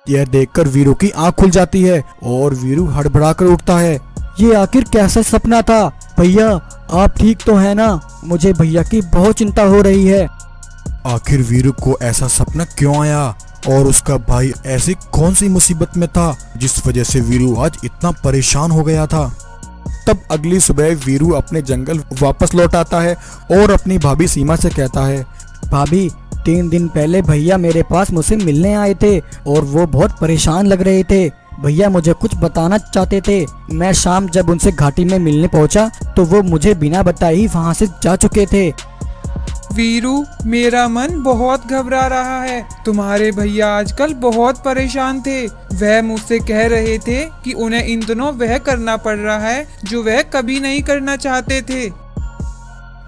यह देखकर वीरू की आंख खुल जाती है और वीरू हड़बड़ा कर उठता है। ये आखिर कैसा सपना था? भैया आप ठीक तो है ना? मुझे भैया की बहुत चिंता हो रही है। आखिर वीरू को ऐसा सपना क्यों आया और उसका भाई ऐसी कौन सी मुसीबत में था जिस वजह से वीरू आज इतना परेशान हो गया था? तब अगली सुबह वीरू अपने जंगल वापस लौट आता है और अपनी भाभी सीमा से कहता है, भाभी 3 दिन पहले भैया मेरे पास मुझसे मिलने आए थे और वो बहुत परेशान लग रहे थे। भैया मुझे कुछ बताना चाहते थे। मैं शाम जब उनसे घाटी में मिलने पहुंचा तो वो मुझे बिना बताए ही वहां से जा चुके थे। वीरू, मेरा मन बहुत घबरा रहा है। तुम्हारे भैया आजकल बहुत परेशान थे। वह मुझसे कह रहे थे कि उन्हें इन दिनों वह करना पड़ रहा है जो वह कभी नहीं करना चाहते थे।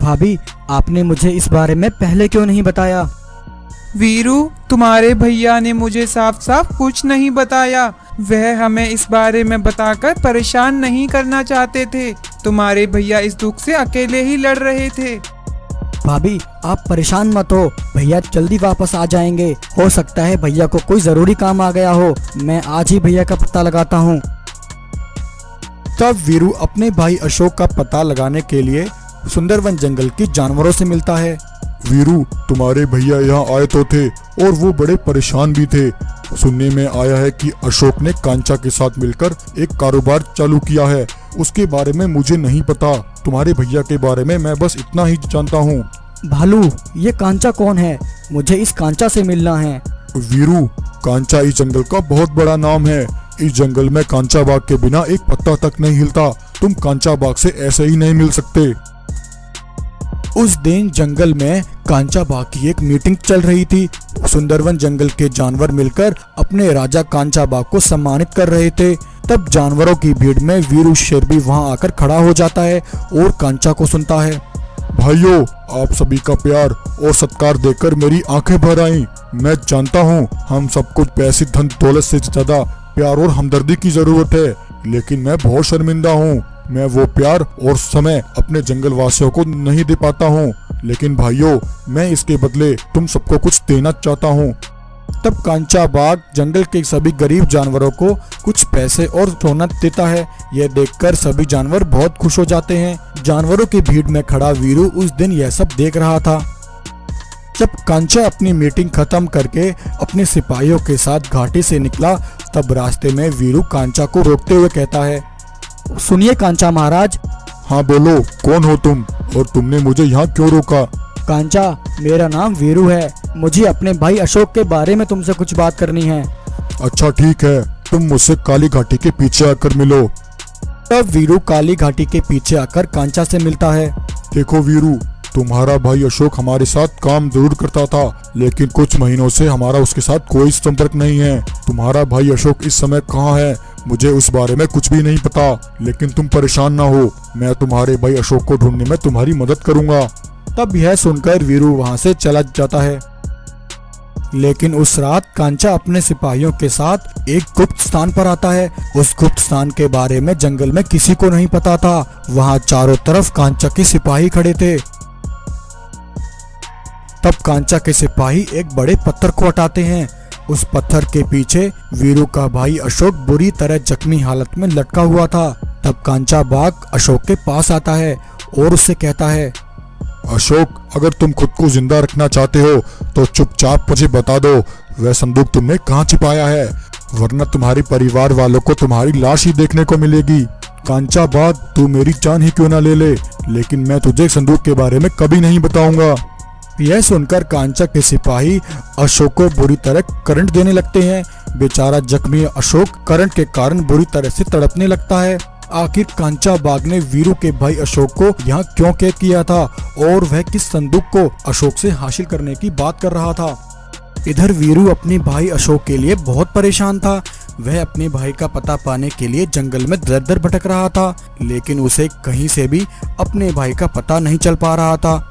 भाभी आपने मुझे इस बारे में पहले क्यों नहीं बताया? वीरू, तुम्हारे भैया ने मुझे साफ साफ कुछ नहीं बताया। वह हमें इस बारे में बताकर परेशान नहीं करना चाहते थे। तुम्हारे भैया इस दुख से अकेले ही लड़ रहे थे। भाभी आप परेशान मत हो, भैया जल्दी वापस आ जाएंगे। हो सकता है भैया को कोई जरूरी काम आ गया हो। मैं आज ही भैया का पता लगाता हूँ। तब वीरू अपने भाई अशोक का पता लगाने के लिए सुंदरवन जंगल के जानवरों से मिलता है। वीरू, तुम्हारे भैया यहाँ आए तो थे और वो बड़े परेशान भी थे। सुनने में आया है कि अशोक ने कांचा के साथ मिलकर एक कारोबार चालू किया है। उसके बारे में मुझे नहीं पता। तुम्हारे भैया के बारे में मैं बस इतना ही जानता हूँ। भालू, ये कांचा कौन है? मुझे इस कांचा से मिलना है। वीरू, कांचा इस जंगल का बहुत बड़ा नाम है। इस जंगल में कांचा बाग के बिना एक पत्ता तक नहीं हिलता। तुम कांचा बाग से ऐसे ही नहीं मिल सकते। उस दिन जंगल में कांचा बाग की एक मीटिंग चल रही थी। सुंदरवन जंगल के जानवर मिलकर अपने राजा कांचा बाग को सम्मानित कर रहे थे। तब जानवरों की भीड़ में वीरू शेर भी वहां आकर खड़ा हो जाता है और कांचा को सुनता है। भाइयों, आप सभी का प्यार और सत्कार देकर मेरी आंखें भर आईं। मैं जानता हूँ हम सबको पैसे धन दौलत से ज्यादा प्यार और हमदर्दी की जरूरत है, लेकिन मैं बहुत शर्मिंदा हूँ। मैं वो प्यार और समय अपने जंगल वासियों को नहीं दे पाता हूँ, लेकिन भाइयों मैं इसके बदले तुम सबको कुछ देना चाहता हूँ। तब कांचा बाग जंगल के सभी गरीब जानवरों को कुछ पैसे और सोना देता है। यह देखकर सभी जानवर बहुत खुश हो जाते हैं। जानवरों की भीड़ में खड़ा वीरू उस दिन यह सब देख रहा था। जब कांचा अपनी मीटिंग खत्म करके अपने सिपाहियों के साथ घाटी से निकला, तब रास्ते में वीरू कांचा को रोकते हुए कहता है, सुनिए कांचा महाराज। हाँ बोलो, कौन हो तुम और तुमने मुझे यहाँ क्यों रोका? कांचा, मेरा नाम वीरू है। मुझे अपने भाई अशोक के बारे में तुमसे कुछ बात करनी है। अच्छा ठीक है, तुम मुझसे काली घाटी के पीछे आकर मिलो। तब वीरू काली घाटी के पीछे आकर कांचा से मिलता है। देखो वीरू, तुम्हारा भाई अशोक हमारे साथ काम जरूर करता था, लेकिन कुछ महीनों से हमारा उसके साथ कोई संपर्क नहीं है। तुम्हारा भाई अशोक इस समय कहाँ है मुझे उस बारे में कुछ भी नहीं पता, लेकिन तुम परेशान ना हो, मैं तुम्हारे भाई अशोक को ढूंढने में तुम्हारी मदद करूंगा। तब यह सुनकर वीरू वहां से चला जाता है। लेकिन उस रात कांचा अपने सिपाहियों के साथ एक गुप्त स्थान पर आता है। उस गुप्त स्थान के बारे में जंगल में किसी को नहीं पता था। वहां चारों तरफ कांचा के सिपाही खड़े थे। तब कांचा के सिपाही एक बड़े पत्थर को हटाते हैं। उस पत्थर के पीछे वीरू का भाई अशोक बुरी तरह जख्मी हालत में लटका हुआ था। तब कांचा बाग अशोक के पास आता है और उससे कहता है, अशोक, अगर तुम खुद को जिंदा रखना चाहते हो तो चुपचाप मुझे बता दो वह संदूक तुमने कहाँ छिपाया है, वरना तुम्हारे परिवार वालों को तुम्हारी लाश ही देखने को मिलेगी। कांचा बाग, तू मेरी जान ही क्यों ना ले ले, लेकिन मैं तुझे संदूक के बारे में कभी नहीं बताऊंगा। यह सुनकर कांचा के सिपाही अशोक को बुरी तरह करंट देने लगते हैं। बेचारा जख्मी अशोक करंट के कारण बुरी तरह से तड़पने लगता है। आखिर कांचा बाग ने वीरू के भाई अशोक को यहाँ क्यों कैद किया था और वह किस संदूक को अशोक से हासिल करने की बात कर रहा था। इधर वीरू अपने भाई अशोक के लिए बहुत परेशान था। वह अपने भाई का पता पाने के लिए जंगल में दर दर भटक रहा था, लेकिन उसे कहीं से भी अपने भाई का पता नहीं चल पा रहा था।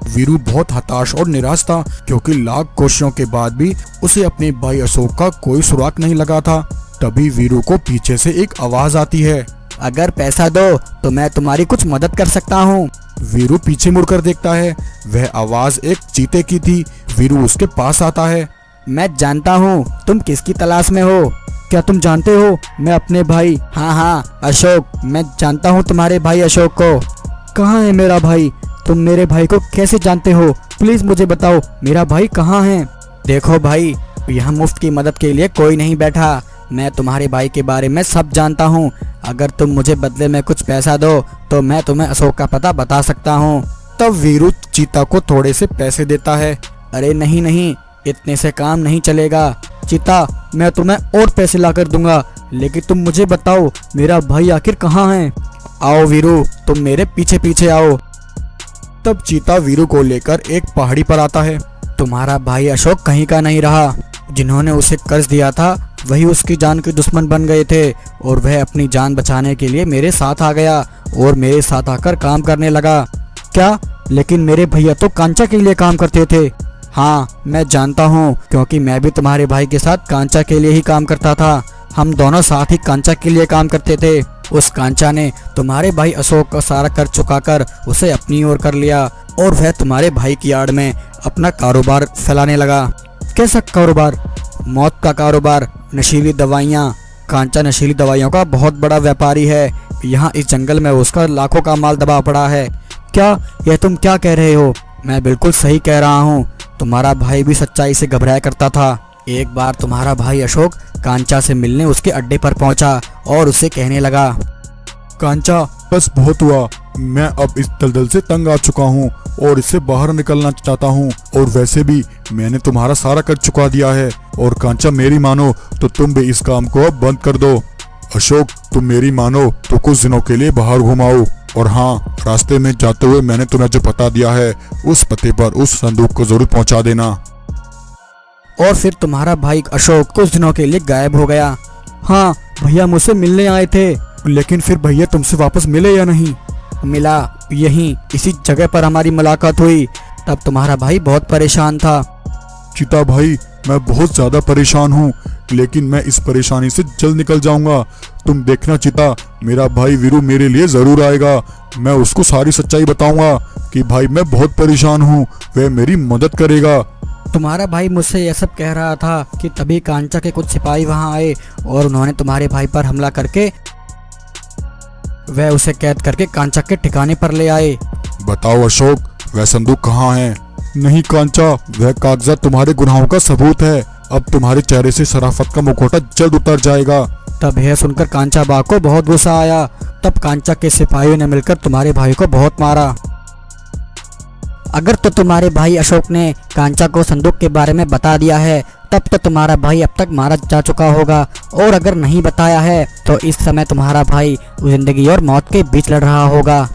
वीरू बहुत हताश और निराश था, क्योंकि लाख कोशिशों के बाद भी उसे अपने भाई अशोक का कोई सुराग नहीं लगा था। तभी वीरू को पीछे से एक आवाज आती है, अगर पैसा दो तो मैं तुम्हारी कुछ मदद कर सकता हूँ। वीरू पीछे मुड़कर देखता है। वह आवाज एक चीते की थी। वीरू उसके पास आता है। मैं जानता हूँ तुम किसकी तलाश में हो। क्या तुम जानते हो मैं अपने भाई, हाँ अशोक, मैं जानता हूँ तुम्हारे भाई अशोक को। कहाँ है मेरा भाई? तुम मेरे भाई को कैसे जानते हो? प्लीज मुझे बताओ मेरा भाई कहाँ है? देखो भाई, यहाँ मुफ्त की मदद के लिए कोई नहीं बैठा। मैं तुम्हारे भाई के बारे में सब जानता हूँ। अगर तुम मुझे बदले में कुछ पैसा दो तो मैं तुम्हें अशोक का पता बता सकता हूँ। तब वीरू चीता को थोड़े से पैसे देता है। अरे नहीं, इतने से काम नहीं चलेगा। चीता, मैं तुम्हें और पैसे ला कर दूंगा, लेकिन तुम मुझे बताओ मेरा भाई आखिर कहाँ है? आओ वीरू, तुम मेरे पीछे पीछे आओ। तब चीता वीरू को लेकर एक पहाड़ी पर आता है। तुम्हारा भाई अशोक कहीं का नहीं रहा। जिन्होंने उसे कर्ज दिया था वही उसकी जान के दुश्मन बन गए थे और वह अपनी जान बचाने के लिए मेरे साथ आ गया और मेरे साथ आकर काम करने लगा। क्या? लेकिन मेरे भैया तो कांचा के लिए काम करते थे। हाँ, मैं जानता हूँ, क्योंकि मैं भी तुम्हारे भाई के साथ कांचा के लिए ही काम करता था। हम दोनों साथ ही कांचा के लिए काम करते थे। उस कांचा ने तुम्हारे भाई अशोक का सारा कर्ज चुकाकर उसे अपनी ओर कर लिया और वह तुम्हारे भाई की आड़ में अपना कारोबार फैलाने लगा। कैसा कारोबार? मौत का कारोबार, नशीली दवाइयाँ। कांचा नशीली दवाइयों का बहुत बड़ा व्यापारी है। यहाँ इस जंगल में उसका लाखों का माल दबा पड़ा है। क्या यह तुम क्या कह रहे हो? मैं बिल्कुल सही कह रहा हूँ। तुम्हारा भाई भी सच्चाई से घबराया करता था। एक बार तुम्हारा भाई अशोक कांचा से मिलने उसके अड्डे पर पहुंचा और उसे कहने लगा, कांचा, बस बहुत हुआ। मैं अब इस दलदल से तंग आ चुका हूँ और इससे बाहर निकलना चाहता हूँ। और वैसे भी मैंने तुम्हारा सारा कर्ज चुका दिया है। और कांचा, मेरी मानो तो तुम भी इस काम को अब बंद कर दो। अशोक, तुम मेरी मानो तो कुछ दिनों के लिए बाहर घुमाओ। और हाँ, रास्ते में जाते हुए मैंने तुम्हें जो पता दिया है उस पते पर उस संदूक को जरूर पहुँचा देना। और फिर तुम्हारा भाई अशोक कुछ दिनों के लिए गायब हो गया। हाँ, भैया मुझसे मिलने आए थे। लेकिन फिर भैया तुमसे वापस मिले या नहीं? मिला, यहीं इसी जगह पर हमारी मुलाकात हुई। तब तुम्हारा भाई बहुत परेशान था। चीता भाई, मैं बहुत ज्यादा परेशान हूँ, लेकिन मैं इस परेशानी से जल्द निकल जाऊंगा। तुम देखना चीता, मेरा भाई वीरू मेरे लिए जरूर आएगा। मैं उसको सारी सच्चाई बताऊंगा कि भाई मैं बहुत परेशान हूँ, वह मेरी मदद करेगा। तुम्हारा भाई मुझसे यह सब कह रहा था कि तभी कांचा के कुछ सिपाही वहां आए और उन्होंने तुम्हारे भाई पर हमला करके वह उसे कैद करके कांचा के ठिकाने पर ले आए। बताओ अशोक, वह संदूक कहाँ है? नहीं कांचा, वह कागजात तुम्हारे गुनाहों का सबूत है। अब तुम्हारे चेहरे से शराफत का मुखौटा जल्द उतर जाएगा। तब यह सुनकर कांचा बाग को बहुत गुस्सा आया। तब कांचा के सिपाहियों ने मिलकर तुम्हारे भाई को बहुत मारा। अगर तो तुम्हारे भाई अशोक ने कांचा को संदूक के बारे में बता दिया है तब तो तुम्हारा भाई अब तक मारा जा चुका होगा, और अगर नहीं बताया है तो इस समय तुम्हारा भाई जिंदगी और मौत के बीच लड़ रहा होगा।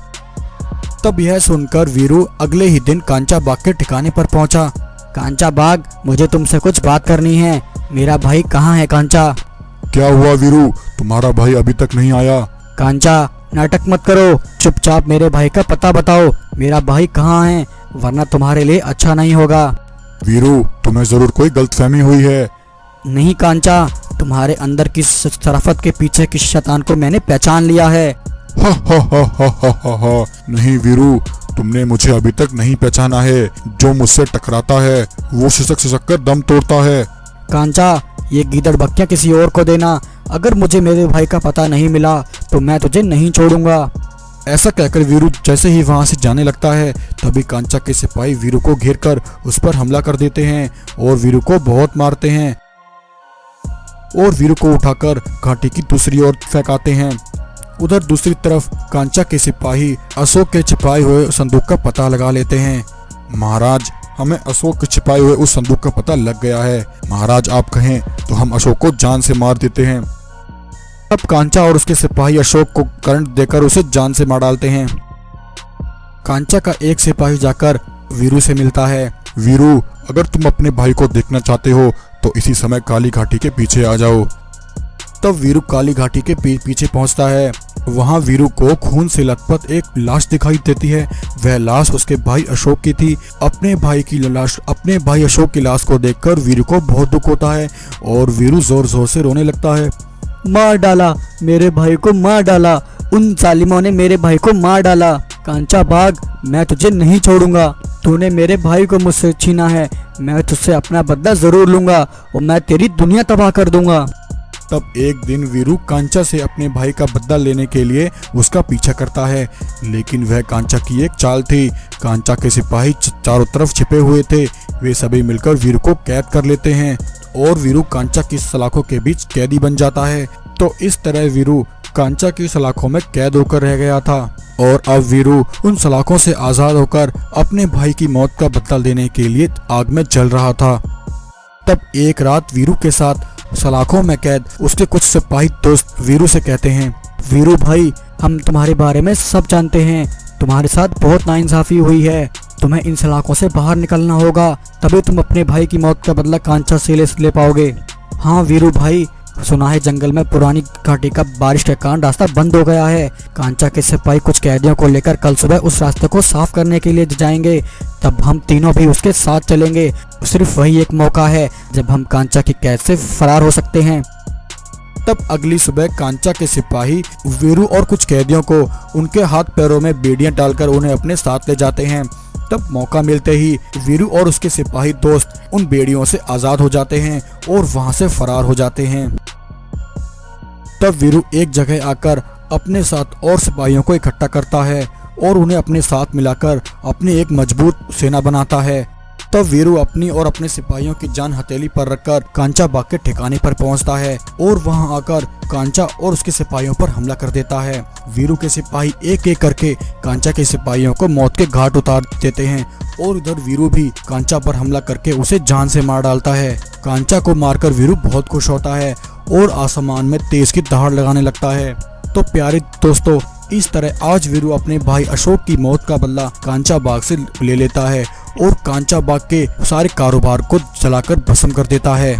तब यह सुनकर वीरू अगले ही दिन कांचा बाग के ठिकाने पर पहुंचा। कांचा बाग, मुझे तुमसे कुछ बात करनी है। मेरा भाई कहाँ है कांचा? क्या हुआ वीरू, तुम्हारा भाई अभी तक नहीं आया? कांचा, नाटक मत करो, चुपचाप मेरे भाई का पता बताओ। मेरा भाई कहाँ है, वरना तुम्हारे लिए अच्छा नहीं होगा। वीरू, तुम्हें जरूर कोई गलतफहमी हुई है। नहीं कांचा, तुम्हारे अंदर की शराफत के पीछे की शैतान को मैंने पहचान लिया है। हा हा हा हा हा हा हा। नहीं वीरू, तुमने मुझे अभी तक नहीं पहचाना है। जो मुझसे टकराता है वो सिसक सिसक कर दम तोड़ता है। कांचा, ये गीदड़ बक्कियां किसी और को देना। अगर मुझे मेरे भाई का पता नहीं मिला तो मैं तुझे नहीं छोड़ूंगा। ऐसा कहकर वीरू जैसे ही वहां से जाने लगता है तभी कांचा के सिपाही वीरू को घेरकर उस पर हमला कर देते हैं और वीरू को बहुत मारते हैं और वीरू को उठाकर घाटी की दूसरी ओर फेंकाते हैं। उधर दूसरी तरफ कांचा के सिपाही अशोक के छिपाए हुए संदूक का पता लगा लेते हैं। महाराज, हमें अशोक के छिपाए हुए उस संदूक का पता लग गया है। महाराज, आप कहें तो हम अशोक को जान से मार देते हैं। तब कांचा और उसके सिपाही अशोक को करंट देकर उसे जान से मार डालते हैं। कांचा का एक सिपाही जाकर वीरू से मिलता है। वीरू, अगर तुम अपने भाई को देखना चाहते हो तो इसी समय काली घाटी के पीछे आ जाओ। तब वीरू काली घाटी के पीछे पहुंचता है। वहां वीरू को खून से लथपथ एक लाश दिखाई देती है। वह लाश उसके भाई अशोक की थी। अपने भाई अशोक की लाश को देखकर वीरू को बहुत दुख होता है और वीरू जोर जोर से रोने लगता है। मार डाला, मेरे भाई को मार डाला, उन जालिमों ने मेरे भाई को मार डाला। कांचा बाग, मैं तुझे नहीं छोड़ूंगा। तूने मेरे भाई को मुझसे छीना है, मैं तुझसे अपना बदला जरूर लूंगा और मैं तेरी दुनिया तबाह कर दूंगा। तब एक दिन वीरू कांचा से अपने भाई का बदला लेने के लिए उसका पीछा करता है, लेकिन वह कांचा की एक चाल थी। कांचा के सिपाही चारों तरफ छिपे हुए थे। वे सभी मिलकर वीरू को कैद कर लेते हैं और वीरू कांचा की सलाखों के बीच कैदी बन जाता है। तो इस तरह वीरू कांचा की सलाखों में कैद होकर रह गया था और अब वीरू उन सलाखों से आजाद होकर अपने भाई की मौत का बदला लेने के लिए आग में जल रहा था। तब एक रात वीरू के साथ सलाखों में कैद उसके कुछ सिपाही दोस्त वीरू से कहते हैं, वीरू भाई, हम तुम्हारे बारे में सब जानते हैं। तुम्हारे साथ बहुत नाइंसाफी हुई है। तुम्हें इन सलाखों से बाहर निकलना होगा, तभी तुम अपने भाई की मौत का बदला कांचा से ले पाओगे। हाँ वीरू भाई, सुना है जंगल में पुरानी घाटी का बारिश के कारण रास्ता बंद हो गया है। कांचा के सिपाही कुछ कैदियों को लेकर कल सुबह उस रास्ते को साफ करने के लिए जाएंगे। तब हम तीनों भी उसके साथ चलेंगे। सिर्फ वही एक मौका है जब हम कांचा की कैद से फरार हो सकते हैं। तब अगली सुबह कांचा के सिपाही वीरू और कुछ कैदियों को उनके हाथ पैरों में बेड़ियां डालकर उन्हें अपने साथ ले जाते हैं। तब मौका मिलते ही वीरू और उसके सिपाही दोस्त उन बेड़ियों से आजाद हो जाते हैं और वहां से फरार हो जाते हैं। तब वीरू एक जगह आकर अपने साथ और सिपाहियों को इकट्ठा करता है और उन्हें अपने साथ मिलाकर अपनी एक मजबूत सेना बनाता है। तब वीरू अपनी और अपने सिपाहियों की जान हथेली पर रखकर कांचा बाग के ठिकाने पर पहुंचता है और वहां आकर कांचा और उसके सिपाहियों पर हमला कर देता है। वीरू के सिपाही एक एक करके कांचा के सिपाहियों को मौत के घाट उतार देते हैं और उधर वीरू भी कांचा पर हमला करके उसे जान से मार डालता है। कांचा को मारकर वीरू बहुत खुश होता है और आसमान में तेज की दहाड़ लगाने लगता है। तो प्यारे दोस्तों, इस तरह आज वीरू अपने भाई अशोक की मौत का बदला कांचा बाग से ले लेता है और कांचा बाग के सारे कारोबार को जलाकर भस्म कर देता है।